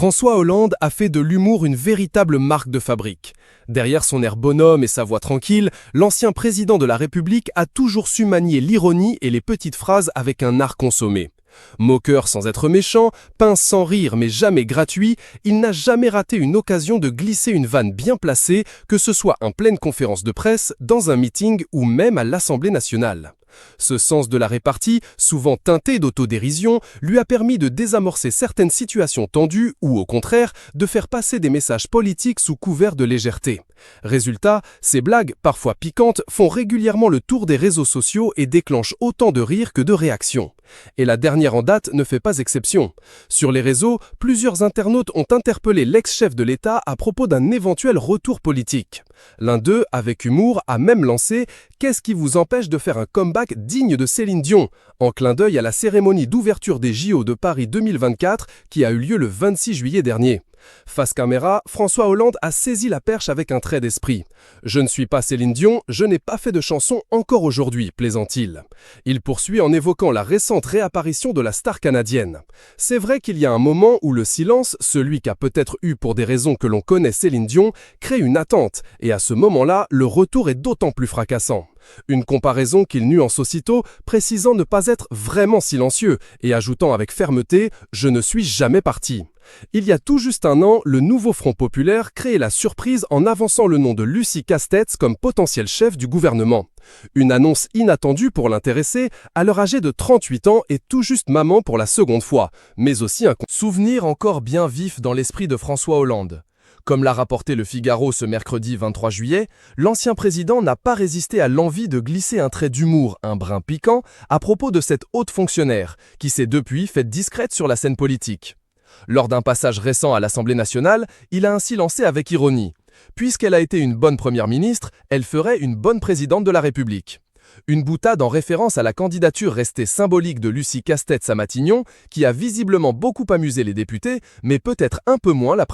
François Hollande a fait de l'humour une véritable marque de fabrique. Derrière son air bonhomme et sa voix tranquille, l'ancien président de la République a toujours su manier l'ironie et les petites phrases avec un art consommé. Moqueur sans être méchant, pince sans rire mais jamais gratuit, il n'a jamais raté une occasion de glisser une vanne bien placée, que ce soit en pleine conférence de presse, dans un meeting ou même à l'Assemblée nationale. Ce sens de la répartie, souvent teinté d'autodérision, lui a permis de désamorcer certaines situations tendues ou, au contraire, de faire passer des messages politiques sous couvert de légèreté. Résultat, ces blagues, parfois piquantes, font régulièrement le tour des réseaux sociaux et déclenchent autant de rires que de réactions. Et la dernière en date ne fait pas exception. Sur les réseaux, plusieurs internautes ont interpellé l'ex-chef de l'État à propos d'un éventuel retour politique. L'un d'eux, avec humour, a même lancé « Qu'est-ce qui vous empêche de faire un comeback digne de Céline Dion ?» en clin d'œil à la cérémonie d'ouverture des JO de Paris 2024 qui a eu lieu le 26 juillet dernier. Face caméra, François Hollande a saisi la perche avec un trait d'esprit. « Je ne suis pas Céline Dion, je n'ai pas fait de chanson encore aujourd'hui », plaisante-t-il. Il poursuit en évoquant la récente réapparition de la star canadienne. C'est vrai qu'il y a un moment où le silence, celui qu'a peut-être eu pour des raisons que l'on connaît Céline Dion, crée une attente, et à ce moment-là, le retour est d'autant plus fracassant. Une comparaison qu'il nuance aussitôt, précisant ne pas être vraiment silencieux et ajoutant avec fermeté « Je ne suis jamais parti ». Il y a tout juste un an, le nouveau Front populaire créait la surprise en avançant le nom de Lucie Castetz comme potentiel chef du gouvernement. Une annonce inattendue pour l'intéressée, alors âgée de 38 ans et tout juste maman pour la seconde fois, mais aussi un souvenir encore bien vif dans l'esprit de François Hollande. Comme l'a rapporté Le Figaro ce mercredi 23 juillet, l'ancien président n'a pas résisté à l'envie de glisser un trait d'humour, un brin piquant, à propos de cette haute fonctionnaire, qui s'est depuis faite discrète sur la scène politique. Lors d'un passage récent à l'Assemblée nationale, il a ainsi lancé avec ironie « Puisqu'elle a été une bonne première ministre, elle ferait une bonne présidente de la République ». Une boutade en référence à la candidature restée symbolique de Lucie Castetz à Matignon, qui a visiblement beaucoup amusé les députés, mais peut-être un peu moins la